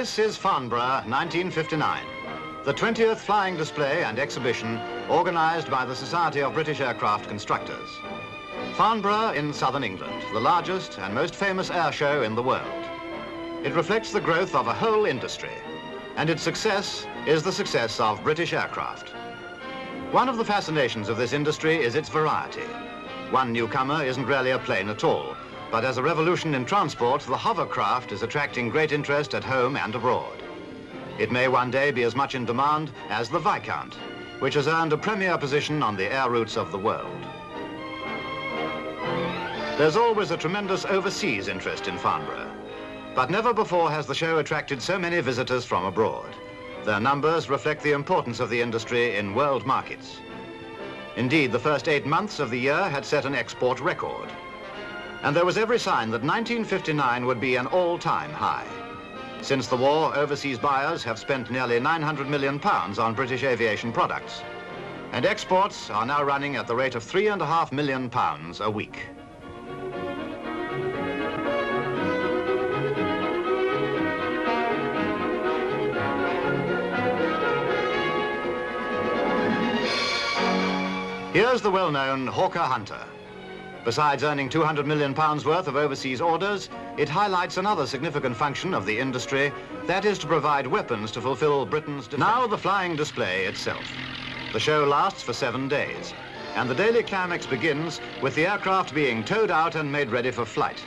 This is Farnborough, 1959, the 20th flying display and exhibition organised by the Society of British Aircraft Constructors. Farnborough in southern England, the largest and most famous air show in the world. It reflects the growth of a whole industry, and its success is the success of British aircraft. One of the fascinations of this industry is its variety. One newcomer isn't really a plane at all, but as a revolution in transport, the hovercraft is attracting great interest at home and abroad. It may one day be as much in demand as the Viscount, which has earned a premier position on the air routes of the world. There's always a tremendous overseas interest in Farnborough, but never before has the show attracted so many visitors from abroad. Their numbers reflect the importance of the industry in world markets. Indeed, the first 8 months of the year had set an export record. And there was every sign that 1959 would be an all-time high. Since the war, overseas buyers have spent nearly £900 million on British aviation products. And exports are now running at the rate of £3.5 million a week. Here's the well-known Hawker Hunter. Besides earning £200 million worth of overseas orders, it highlights another significant function of the industry, that is to provide weapons to fulfill Britain's defense. Now the flying display itself. The show lasts for 7 days, and the daily climax begins with the aircraft being towed out and made ready for flight.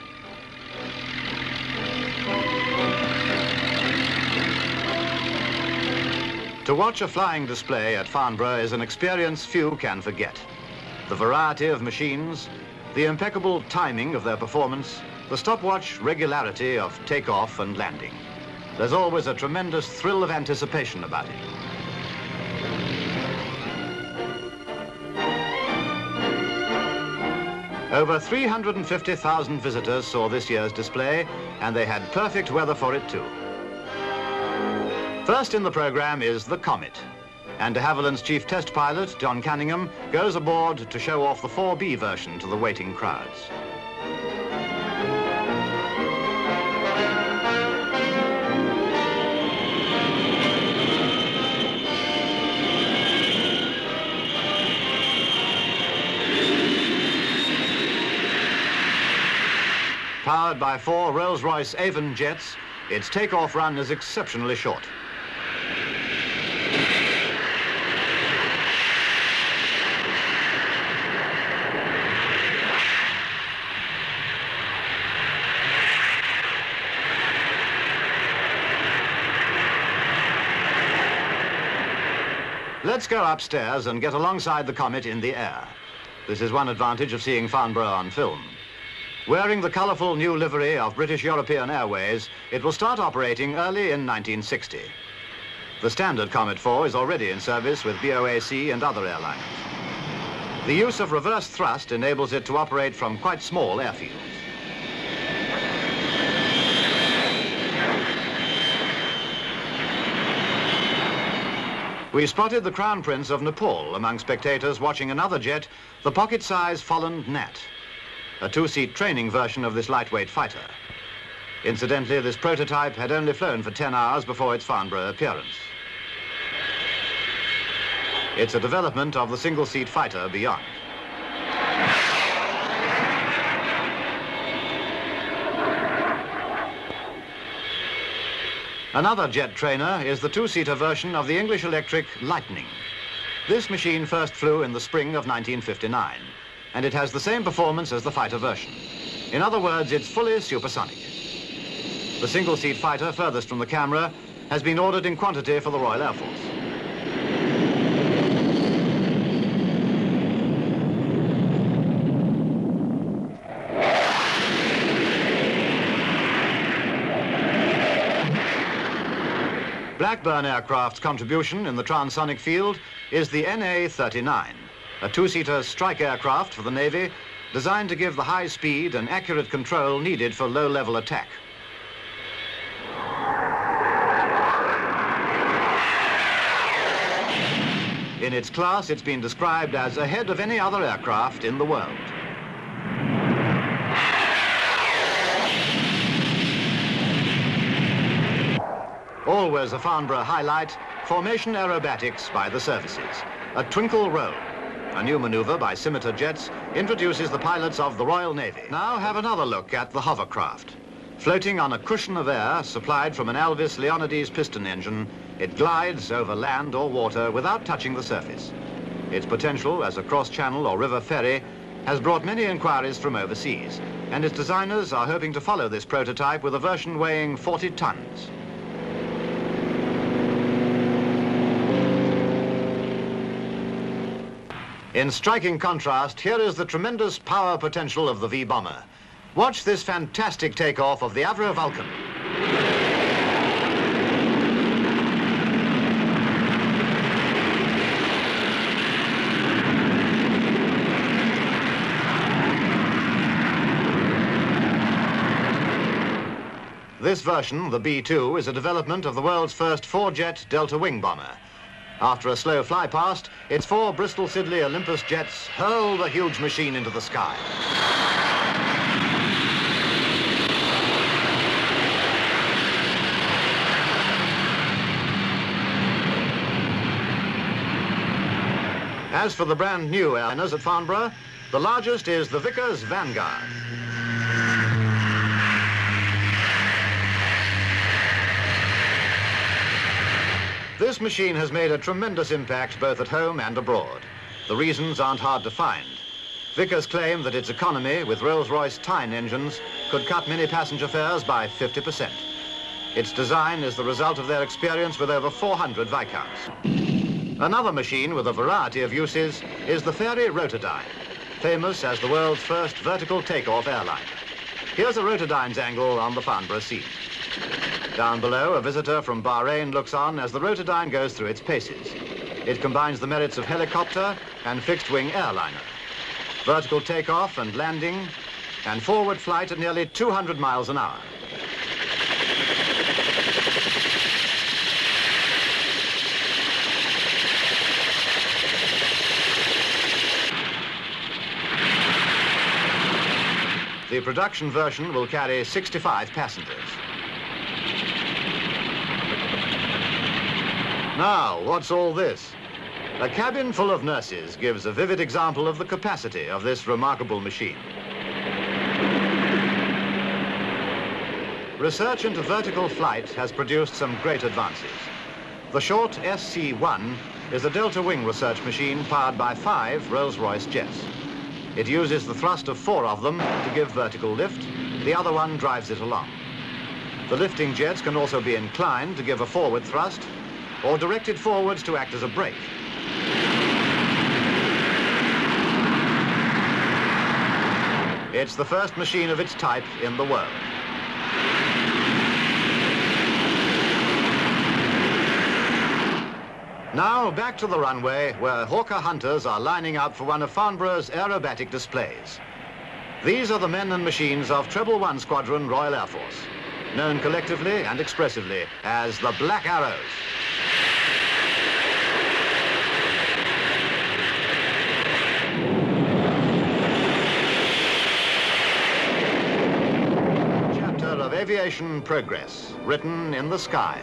To watch a flying display at Farnborough is an experience few can forget. The variety of machines, the impeccable timing of their performance, the stopwatch regularity of takeoff and landing. There's always a tremendous thrill of anticipation about it. Over 350,000 visitors saw this year's display, and they had perfect weather for it too. First in the programme is the Comet, and de Havilland's chief test pilot, John Cunningham, goes aboard to show off the 4B version to the waiting crowds. Powered by 4 Rolls-Royce Avon jets, its takeoff run is exceptionally short. Let's go upstairs and get alongside the Comet in the air. This is one advantage of seeing Farnborough on film. Wearing the colourful new livery of British European Airways, it will start operating early in 1960. The standard Comet 4 is already in service with BOAC and other airlines. The use of reverse thrust enables it to operate from quite small airfields. We spotted the Crown Prince of Nepal among spectators watching another jet, the pocket-size Holland Gnat, a 2-seat training version of this lightweight fighter. Incidentally, this prototype had only flown for 10 hours before its Farnborough appearance. It's a development of the single-seat fighter beyond. Another jet trainer is the 2-seater version of the English electric Lightning. This machine first flew in the spring of 1959, and it has the same performance as the fighter version. In other words, it's fully supersonic. The single-seat fighter furthest from the camera has been ordered in quantity for the Royal Air Force. Blackburn aircraft's contribution in the transonic field is the NA-39, a 2-seater strike aircraft for the Navy designed to give the high speed and accurate control needed for low-level attack. In its class, it's been described as ahead of any other aircraft in the world. Always a Farnborough highlight, formation aerobatics by the services. A twinkle roll. A new maneuver by Scimitar jets introduces the pilots of the Royal Navy. Now have another look at the hovercraft. Floating on a cushion of air supplied from an Alvis Leonides piston engine, it glides over land or water without touching the surface. Its potential as a cross-channel or river ferry has brought many inquiries from overseas, and its designers are hoping to follow this prototype with a version weighing 40 tons. In striking contrast, here is the tremendous power potential of the V-bomber. Watch this fantastic takeoff of the Avro Vulcan. This version, the B-2, is a development of the world's first four-jet Delta wing bomber. After a slow fly past, its four Bristol Siddeley Olympus jets hurl the huge machine into the sky. As for the brand new airliners at Farnborough, the largest is the Vickers Vanguard. This machine has made a tremendous impact both at home and abroad. The reasons aren't hard to find. Vickers claim that its economy with Rolls-Royce Tyne engines could cut many passenger fares by 50%. Its design is the result of their experience with over 400 Viscounts. Another machine with a variety of uses is the Fairey Rotodyne, famous as the world's first vertical takeoff airliner. Here's a Rotodyne's angle on the Farnborough scene. Down below, a visitor from Bahrain looks on as the Rotodyne goes through its paces. It combines the merits of helicopter and fixed-wing airliner, vertical takeoff and landing, and forward flight at nearly 200 miles an hour. The production version will carry 65 passengers. Now, what's all this? A cabin full of nurses gives a vivid example of the capacity of this remarkable machine. Research into vertical flight has produced some great advances. The short SC-1 is a Delta wing research machine powered by 5 Rolls-Royce jets. It uses the thrust of 4 of them to give vertical lift. The other one drives it along. The lifting jets can also be inclined to give a forward thrust or directed forwards to act as a brake. It's the first machine of its type in the world. Now back to the runway where hawker hunters are lining up for one of Farnborough's aerobatic displays. These are the men and machines of Treble 1 Squadron Royal Air Force, known collectively and expressively as the Black Arrows. Chapter of aviation progress, written in the sky.